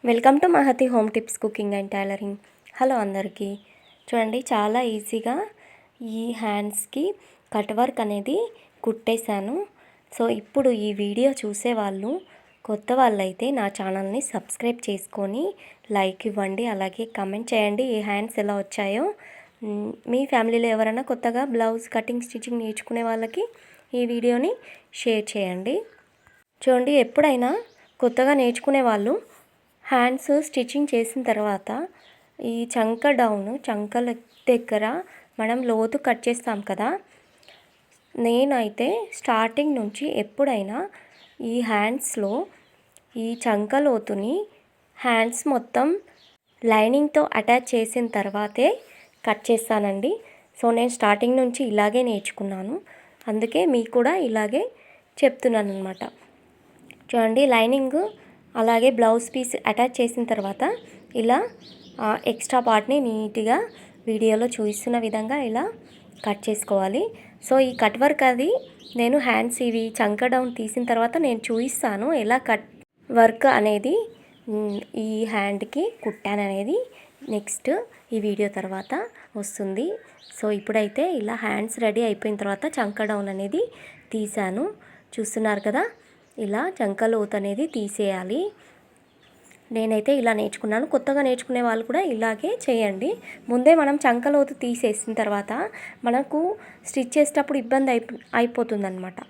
Welcome to Mahathi home tips cooking and tailoring. Hello అందరికీ. చూడండి, చాలా ఈజీగా ఈ హ్యాండ్స్కి కట్ వర్క్ అనేది కుట్టేశాను. సో ఇప్పుడు ఈ వీడియో చూసేవాళ్ళు కొత్త వాళ్ళైతే నా ఛానల్ని సబ్స్క్రైబ్ చేసుకొని లైక్ ఇవ్వండి, అలాగే కమెంట్ చేయండి ఈ హ్యాండ్స్ ఎలా వచ్చాయో. మీ ఫ్యామిలీలో ఎవరైనా కొత్తగా బ్లౌజ్ కటింగ్ స్టిచ్చింగ్ నేర్చుకునే వాళ్ళకి ఈ వీడియోని షేర్ చేయండి. చూడండి, ఎప్పుడైనా కొత్తగా నేర్చుకునే వాళ్ళు హ్యాండ్స్ స్టిచ్చింగ్ చేసిన తర్వాత ఈ చంకల దగ్గర మనం లోతు కట్ చేస్తాం కదా. నేనైతే స్టార్టింగ్ నుంచి ఎప్పుడైనా ఈ హ్యాండ్స్లో ఈ చంక లోతుని హ్యాండ్స్ మొత్తం లైనింగ్తో అటాచ్ చేసిన తర్వాతే కట్ చేస్తానండి. సో నేను స్టార్టింగ్ నుంచి ఇలాగే నేర్చుకున్నాను, అందుకే మీకు కూడా ఇలాగే చెప్తున్నాను అనమాట. చూడండి, లైనింగ్ అలాగే బ్లౌజ్ పీస్ అటాచ్ చేసిన తర్వాత ఇలా ఎక్స్ట్రా పార్ట్ని నీట్గా వీడియోలో చూపిస్తున్న విధంగా ఇలా కట్ చేసుకోవాలి. సో ఈ కట్ వర్క్ అది నేను హ్యాండ్స్ ఇవి చంక డౌన్ తీసిన తర్వాత నేను చూపిస్తాను ఎలా కట్ వర్క్ అనేది ఈ హ్యాండ్కి కుట్టాననేది నెక్స్ట్ ఈ వీడియో తర్వాత వస్తుంది. సో ఇప్పుడైతే ఇలా హ్యాండ్స్ రెడీ అయిపోయిన తర్వాత చంక డౌన్ అనేది తీసాను, చూస్తున్నారు కదా. ఇలా చంక లోతు అనేది తీసేయాలి. నేనైతే ఇలా నేర్చుకున్నాను. కొత్తగా నేర్చుకునే వాళ్ళు కూడా ఇలాగే చేయండి. ముందే మనం చంక లోతు తీసేసిన తర్వాత మనకు స్టిచ్ చేసేటప్పుడు ఇబ్బంది అయిపోతుందన్నమాట.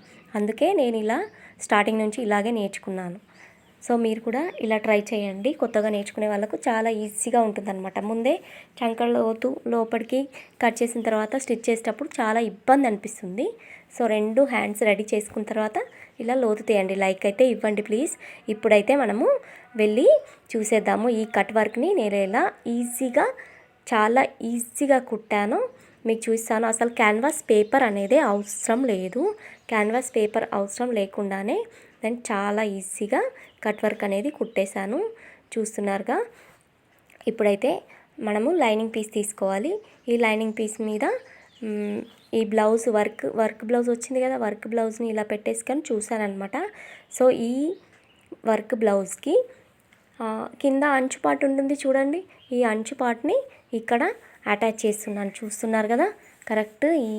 అందుకే నేను ఇలా స్టార్టింగ్ నుంచి ఇలాగే నేర్చుకున్నాను. సో మీరు కూడా ఇలా ట్రై చేయండి. కొత్తగా నేర్చుకునే వాళ్ళకు చాలా ఈజీగా ఉంటుందన్నమాట. ముందే చంక లోతు లోపలికి కట్ చేసిన తర్వాత స్టిచ్ చేసేటప్పుడు చాలా ఇబ్బంది అనిపిస్తుంది. సో రెండు హ్యాండ్స్ రెడీ చేసుకున్న తర్వాత ఇలా లోతు తీయండి. లైక్ అయితే ఇవ్వండి ప్లీజ్. ఇప్పుడైతే మనము వెళ్ళి చూసేద్దాము ఈ కట్ వర్క్ని నేను ఎలా చాలా ఈజీగా కుట్టానో మీకు చూస్తాను. అసలు క్యాన్వాస్ పేపర్ అనేది అవసరం లేదు. క్యాన్వాస్ పేపర్ అవసరం లేకుండానే నేను చాలా ఈజీగా కట్ వర్క్ అనేది కుట్టేశాను, చూస్తున్నారుగా. ఇప్పుడైతే మనము లైనింగ్ పీస్ తీసుకోవాలి. ఈ లైనింగ్ పీస్ మీద ఈ బ్లౌజ్ వర్క్ బ్లౌజ్ వచ్చింది కదా, వర్క్ బ్లౌజ్ని ఇలా పెట్టేసుకొని చూసానమాట. సో ఈ వర్క్ బ్లౌజ్కి కింద అంచు పార్ట్ ఉంటుంది చూడండి, ఈ అంచు పార్ట్ని ఇక్కడ అటాచ్ చేస్తున్నాను, చూస్తున్నారు కదా. కరెక్ట్ ఈ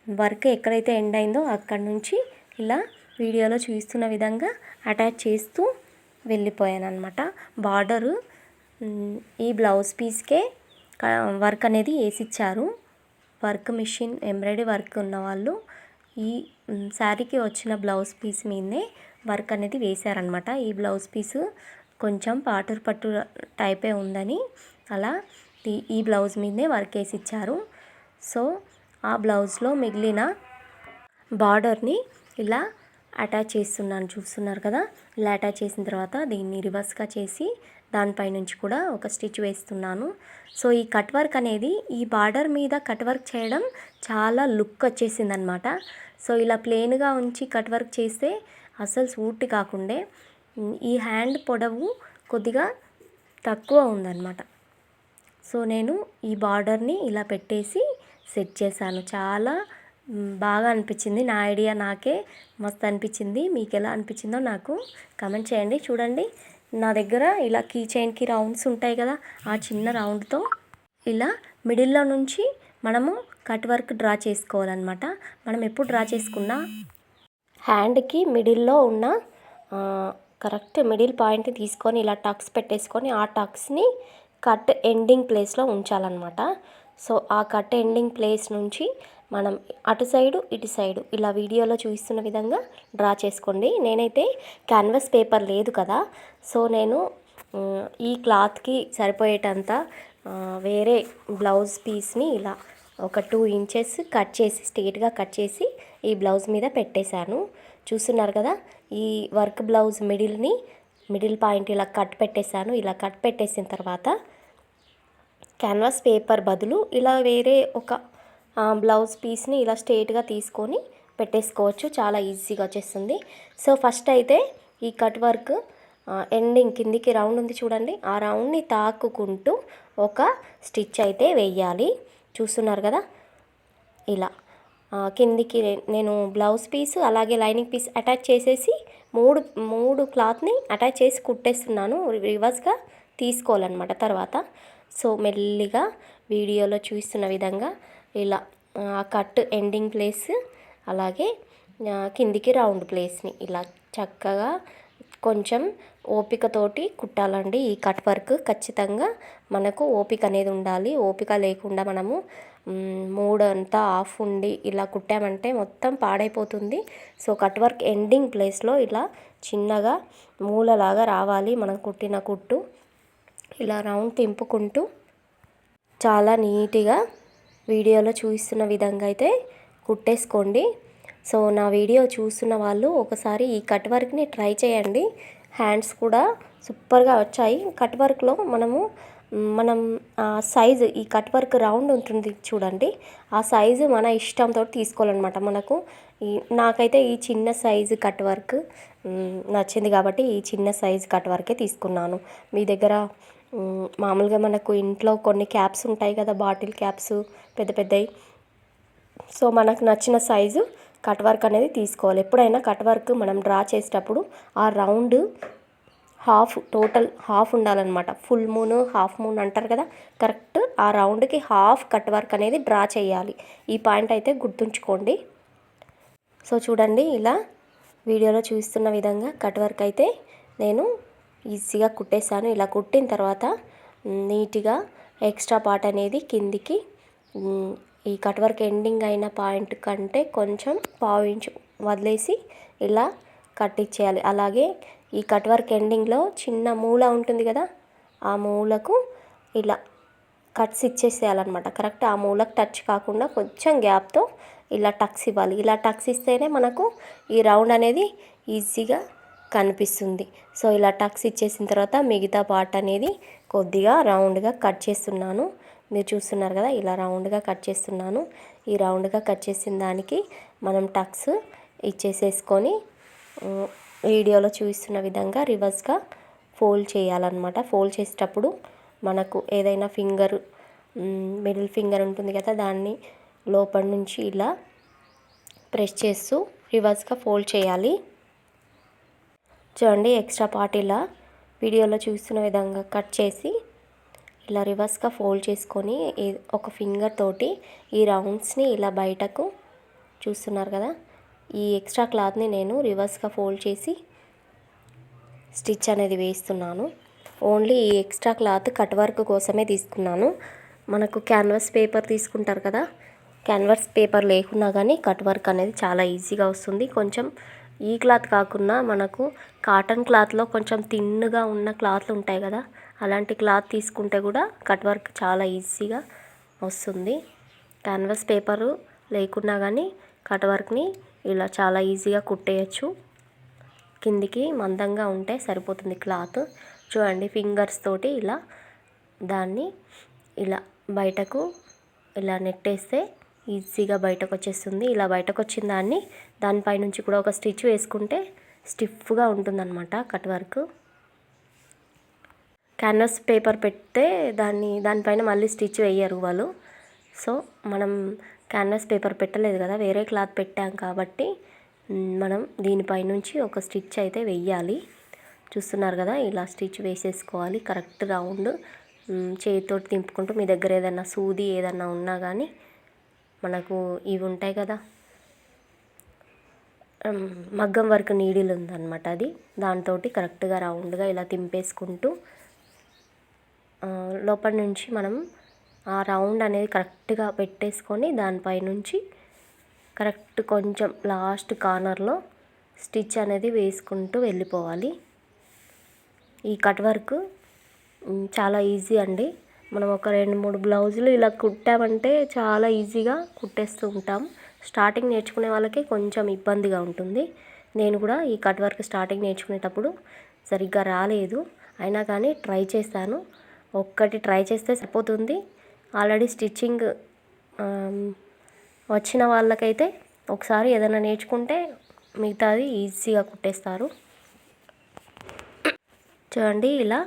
వర్క్ ఎక్కడైతే ఎండ్ అయిందో అక్కడ నుంచి ఇలా వీడియోలో చూస్తున్న విధంగా అటాచ్ చేస్తూ వెళ్ళిపోయాను అనమాట. బార్డరు ఈ బ్లౌజ్ పీస్కే వర్క్ అనేది వేసిచ్చారు. వర్క్ మిషన్ ఎంబ్రాయిడరీ వర్క్ ఉన్నవాళ్ళు ఈ శారీకి వచ్చిన బ్లౌజ్ పీస్ మీదనే వర్క్ అనేది వేశారనమాట. ఈ బ్లౌజ్ పీసు కొంచెం పట్టు టైపే ఉందని అలా ఈ బ్లౌజ్ మీదనే వర్క్ వేసి ఇచ్చారు. సో ఆ బ్లౌజ్లో మిగిలిన బార్డర్ని ఇలా అటాచ్ చేస్తున్నాను, చూస్తున్నారు కదా. ఇలా అటాచ్ చేసిన తర్వాత దీన్ని రివర్స్గా చేసి దానిపై నుంచి కూడా ఒక స్టిచ్ వేస్తున్నాను. సో ఈ కట్ వర్క్ అనేది ఈ బార్డర్ మీద కట్ వర్క్ చేయడం చాలా లుక్ వచ్చేసింది అనమాట. సో ఇలా ప్లెయిన్గా ఉంచి కట్ వర్క్ చేస్తే అసలు సూట్ కాకుండే ఈ హ్యాండ్ పొడవు కొద్దిగా తక్కువ ఉందన్నమాట. సో నేను ఈ బార్డర్ని ఇలా పెట్టేసి సెట్ చేశాను. చాలా బాగా అనిపించింది, నా ఐడియా నాకే మస్తు అనిపించింది. మీకు ఎలా అనిపించిందో నాకు కమెంట్ చేయండి. చూడండి, నా దగ్గర ఇలా కీ చైన్కి రౌండ్స్ ఉంటాయి కదా, ఆ చిన్న రౌండ్తో ఇలా మిడిల్లో నుంచి మనము కట్ వర్క్ డ్రా చేసుకోవాలన్నమాట. మనం ఎప్పుడు డ్రా చేసుకున్నా హ్యాండ్కి మిడిల్లో ఉన్న కరెక్ట్ మిడిల్ పాయింట్ తీసుకొని ఇలా టక్స్ పెట్టేసుకొని ఆ టక్స్ని కట్ ఎండింగ్ ప్లేస్లో ఉంచాలన్నమాట. సో ఆ కట్ ఎండింగ్ ప్లేస్ నుంచి మనం అటు సైడు ఇటు సైడు ఇలా వీడియోలో చూపిస్తున్న విధంగా డ్రా చేసుకోండి. నేనైతే క్యాన్వాస్ పేపర్ లేదు కదా, సో నేను ఈ క్లాత్కి సరిపోయేటంత వేరే బ్లౌజ్ పీస్ని ఇలా ఒక 2 ఇంచెస్ కట్ చేసి స్ట్రెయిట్గా కట్ చేసి ఈ బ్లౌజ్ మీద పెట్టేశాను, చూస్తున్నారు కదా. ఈ వర్క్ బ్లౌజ్ మిడిల్ పాయింట్ ఇలా కట్ పెట్టేశాను. ఇలా కట్ పెట్టేసిన తర్వాత క్యాన్వాస్ పేపర్ బదులు ఇలా వేరే ఒక బ్లౌజ్ పీస్ని ఇలా స్ట్రెయిట్గా తీసుకొని పెట్టేసుకోవచ్చు, చాలా ఈజీగా వచ్చేస్తుంది. సో ఫస్ట్ అయితే ఈ కట్ వర్క్ ఎండింగ్ కిందికి రౌండ్ ఉంది చూడండి, ఆ రౌండ్ని తాకుకుంటూ ఒక స్టిచ్ అయితే వేయాలి, చూస్తున్నారు కదా. ఇలా కిందికి నేను బ్లౌజ్ పీస్ అలాగే లైనింగ్ పీస్ అటాచ్ చేసేసి మూడు మూడు క్లాత్ని అటాచ్ చేసి కుట్టేస్తున్నాను. రివర్స్గా తీసుకోవాలన్నమాట తర్వాత. సో మెల్లిగా వీడియోలో చూస్తున్న విధంగా ఇలా కట్ ఎండింగ్ ప్లేస్ అలాగే కిందికి రౌండ్ ప్లేస్ని ఇలా చక్కగా కొంచెం ఓపికతోటి కుట్టాలండి. ఈ కట్ వర్క్ ఖచ్చితంగా మనకు ఓపిక అనేది ఉండాలి. ఓపిక లేకుండా మనము మూడంతా ఆఫ్ ఉండి ఇలా కుట్టామంటే మొత్తం పాడైపోతుంది. సో కట్ వర్క్ ఎండింగ్ ప్లేస్లో ఇలా చిన్నగా మూలలాగా రావాలి మనం కుట్టిన కుట్టు. ఇలా రౌండ్ తింపుకుంటూ చాలా నీట్గా వీడియోలో చూపిస్తున్న విధంగా అయితే కుట్టేసుకోండి. సో నా వీడియో చూస్తున్న వాళ్ళు ఒకసారి ఈ కట్ వర్క్ని ట్రై చేయండి. హ్యాండ్స్ కూడా సూపర్గా వచ్చాయి. కట్ వర్క్లో మనం సైజు ఈ కట్ వర్క్ రౌండ్ ఉంటుంది చూడండి, ఆ సైజు మన ఇష్టంతో తీసుకోవాలన్నమాట. నాకైతే ఈ చిన్న సైజు కట్ వర్క్ నచ్చింది కాబట్టి ఈ చిన్న సైజు కట్ వర్కే తీసుకున్నాను. మీ దగ్గర మామూలుగా మనకు ఇంట్లో కొన్ని క్యాప్స్ ఉంటాయి కదా, బాటిల్ క్యాప్స్ పెద్ద పెద్దవి. సో మనకు నచ్చిన సైజు కట్ వర్క్ అనేది తీసుకోవాలి. ఎప్పుడైనా కట్ వర్క్ మనం డ్రా చేసేటప్పుడు ఆ రౌండ్ టోటల్ హాఫ్ ఉండాలన్నమాట. ఫుల్ మూన్ హాఫ్ మూన్ అంటారు కదా, కరెక్ట్ ఆ రౌండ్కి హాఫ్ కట్ వర్క్ అనేది డ్రా చేయాలి. ఈ పాయింట్ అయితే గుర్తుంచుకోండి. సో చూడండి, ఇలా వీడియోలో చూస్తున్న విధంగా కట్ వర్క్ అయితే నేను ఈజీగా కుట్టేశాను. ఇలా కుట్టిన తర్వాత నీట్గా ఎక్స్ట్రా పార్ట్ అనేది కిందికి ఈ కట్ వర్క్ ఎండింగ్ అయిన పాయింట్ కంటే కొంచెం పావు ఇంచు వదిలేసి ఇలా కట్ ఇచ్చేయాలి. అలాగే ఈ కట్ వర్క్ ఎండింగ్లో చిన్న మూల ఉంటుంది కదా, ఆ మూలకు ఇలా కట్స్ ఇచ్చేసేయాలన్నమాట. కరెక్ట్ ఆ మూలకు టచ్ కాకుండా కొంచెం గ్యాప్తో ఇలా టక్స్ ఇవ్వాలి. ఇలా టక్స్ ఇస్తేనే మనకు ఈ రౌండ్ అనేది ఈజీగా కనిపిస్తుంది. సో ఇలా టక్స్ ఇచ్చేసిన తర్వాత మిగతా పార్ట్ అనేది కొద్దిగా రౌండ్గా కట్ చేస్తున్నాను. మీరు చూస్తున్నారు కదా, ఇలా రౌండ్గా కట్ చేస్తున్నాను. ఈ రౌండ్గా కట్ చేసిన దానికి మనం టక్స్ ఇచ్చేసేసుకొని వీడియోలో చూపిస్తున్న విధంగా రివర్స్గా ఫోల్డ్ చేయాలన్నమాట. ఫోల్డ్ చేసేటప్పుడు మనకు ఏదైనా మిడిల్ ఫింగర్ ఉంటుంది కదా, దాన్ని లోపల నుంచి ఇలా ప్రెస్ చేస్తూ రివర్స్గా ఫోల్డ్ చేయాలి. చూడండి, ఎక్స్ట్రా పార్ట్ ఇలా వీడియోలో చూస్తున్న విధంగా కట్ చేసి ఇలా రివర్స్గా ఫోల్డ్ చేసుకొని ఒక ఫింగర్ తోటి ఈ రౌండ్స్ని ఇలా బయటకు చూస్తున్నారు కదా, ఈ ఎక్స్ట్రా క్లాత్ని నేను రివర్స్గా ఫోల్డ్ చేసి స్టిచ్ అనేది వేస్తున్నాను. ఓన్లీ ఈ ఎక్స్ట్రా క్లాత్ కట్ వర్క్ కోసమే తీసుకున్నాను. మనకు క్యాన్వాస్ పేపర్ తీసుకుంటారు కదా, క్యాన్వాస్ పేపర్ లేకున్నా కానీ కట్ వర్క్ అనేది చాలా ఈజీగా వస్తుంది. కొంచెం ఈ క్లాత్ కాకుండా మనకు కాటన్ క్లాత్లో కొంచెం థిన్గా ఉన్న క్లాత్లు ఉంటాయి కదా, అలాంటి క్లాత్ తీసుకుంటే కూడా కట్ వర్క్ చాలా ఈజీగా వస్తుంది. క్యాన్వాస్ పేపరు లేకున్నా కానీ కట్ వర్క్ని ఇలా చాలా ఈజీగా కుట్టేయచ్చు. కిందికి మందంగా ఉంటే సరిపోతుంది క్లాత్. చూడండి, ఫింగర్స్ తోటి ఇలా దాన్ని ఇలా బయటకు ఇలా నెట్టేస్తే ఈజీగా బయటకు వచ్చేస్తుంది. ఇలా బయటకు వచ్చిన దానిపై నుంచి కూడా ఒక స్టిచ్ వేసుకుంటే స్టిఫ్గా ఉంటుందన్నమాట కట్ వర్క్. క్యాన్వాస్ పేపర్ పెడితే దానిపైన మళ్ళీ స్టిచ్ వేయరు వాళ్ళు. సో మనం క్యాన్వాస్ పేపర్ పెట్టలేదు కదా, వేరే క్లాత్ పెట్టాం కాబట్టి మనం దీనిపై నుంచి ఒక స్టిచ్ అయితే వెయ్యాలి. చూస్తున్నారు కదా, ఇలా స్టిచ్ వేసేసుకోవాలి కరెక్ట్ రౌండ్. చేతితోటి తింపుకుంటూ, మీ దగ్గర ఏదైనా సూది ఏదన్నా ఉన్నా కానీ మనకు ఇవి ఉంటాయి కదా, మగ్గం వర్క్ నీడిల్ ఉందన్నమాట, అది దాంతో కరెక్ట్గా రౌండ్గా ఇలా తింపేసుకుంటూ లోపల నుంచి మనం ఆ రౌండ్ అనేది కరెక్ట్గా పెట్టేసుకొని దానిపై నుంచి కరెక్ట్ కొంచెం లాస్ట్ కార్నర్లో స్టిచ్ అనేది వేసుకుంటూ వెళ్ళిపోవాలి. ఈ కట్ వర్క్ చాలా ఈజీ అండి. మనం ఒక 2-3 బ్లౌజులు ఇలా కుట్టామంటే చాలా ఈజీగా కుట్టేస్తూ ఉంటాం. స్టార్టింగ్ నేర్చుకునే వాళ్ళకి కొంచెం ఇబ్బందిగా ఉంటుంది. నేను కూడా ఈ కట్ వర్క్ స్టార్టింగ్ నేర్చుకునేటప్పుడు సరిగ్గా రాలేదు, అయినా కానీ ట్రై చేశాను. ఒక్కటి ట్రై చేస్తే సరిపోతుంది. ఆల్రెడీ స్టిచ్చింగ్ వచ్చిన వాళ్ళకైతే ఒకసారి ఏదైనా నేర్చుకుంటే మిగతాది ఈజీగా కుట్టేస్తారు. చూడండి, ఇలా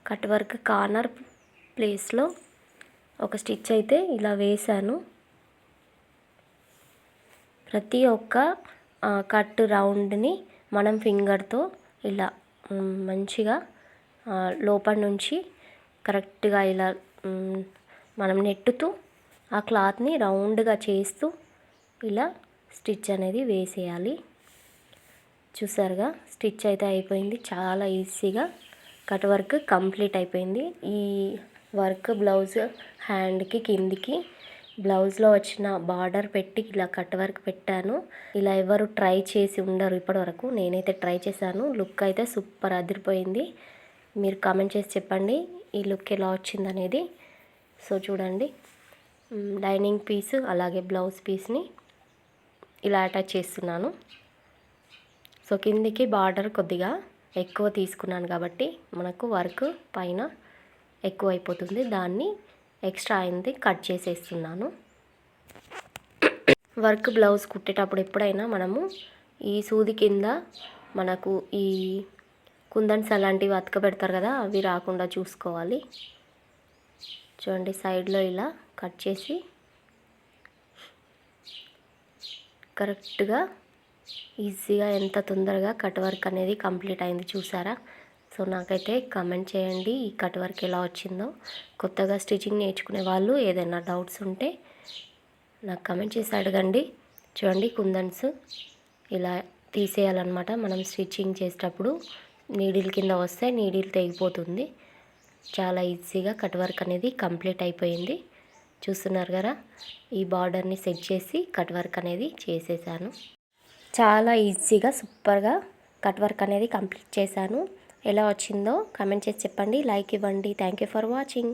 కట్ వర్క్ కార్నర్ ప్లేస్లో ఒక స్టిచ్ అయితే ఇలా వేశాను. ప్రతి ఒక్క కట్ రౌండ్ని మనం ఫింగర్తో ఇలా మంచిగా లోపల నుంచి కరెక్ట్గా ఇలా మనం నెట్టుతూ ఆ క్లాత్ని రౌండ్గా చేస్తూ ఇలా స్టిచ్ అనేది వేసేయాలి. చూసారుగా స్టిచ్ అయితే అయిపోయింది. చాలా ఈజీగా కట్ వర్క్ కంప్లీట్ అయిపోయింది. ఈ వర్క్ బ్లౌజ్ హ్యాండ్కి కిందికి బ్లౌజ్లో వచ్చిన బార్డర్ పెట్టి ఇలా కట్ వర్క్ పెట్టాను. ఇలా ఎవరు ట్రై చేసి ఉండరు ఇప్పటివరకు. నేనైతే ట్రై చేశాను. లుక్ అయితే సూపర్ అదిరిపోయింది. మీరు కామెంట్ చేసి చెప్పండి ఈ లుక్ ఎలా వచ్చిందనేది. సో చూడండి, లైనింగ్ పీస్ అలాగే బ్లౌజ్ పీస్ని ఇలా అటాచ్ చేస్తున్నాను. సో కిందికి బార్డర్ కొద్దిగా ఎక్కువ తీసుకున్నాను కాబట్టి మనకు వర్క్ పైన ఎక్కువ అయిపోతుంది. దాన్ని ఎక్స్ట్రా అయింది కట్ చేసేస్తున్నాను. వర్క్ బ్లౌజ్ కుట్టేటప్పుడు ఎప్పుడైనా మనము ఈ సూది కింద మనకు ఈ కుందన్స్ అలాంటివి అతక పెడతారు కదా, అవి రాకుండా చూసుకోవాలి. చూడండి, సైడ్లో ఇలా కట్ చేసి కరెక్ట్గా ఈజీగా ఎంత తొందరగా కట్ వర్క్ అనేది కంప్లీట్ అయింది చూసారా. సో నాకైతే కామెంట్ చేయండి ఈ కట్ వర్క్ ఎలా వచ్చిందో. కొత్తగా స్టిచ్చింగ్ నేర్చుకునే వాళ్ళు ఏదైనా డౌట్స్ ఉంటే నాకు కామెంట్ చేసి అడగండి. చూడండి, కుందన్స్ ఇలా తీసేయాలన్నమాట. మనం స్టిచ్చింగ్ చేసేటప్పుడు నీడిల్ కింద వస్తే నీడిల్ తెగిపోతుంది. చాలా ఈజీగా కట్ వర్క్ అనేది కంప్లీట్ అయిపోయింది. చూస్తున్నారు కదా, ఈ బార్డర్ని సెట్ చేసి కట్ వర్క్ అనేది చేసేసాను. చాలా ఈజీగా సూపర్గా కట్ వర్క్ అనేది కంప్లీట్ చేశాను. ఎలా వచ్చిందో కామెంట్ చేసి చెప్పండి. లైక్ ఇవ్వండి. Thank you for watching.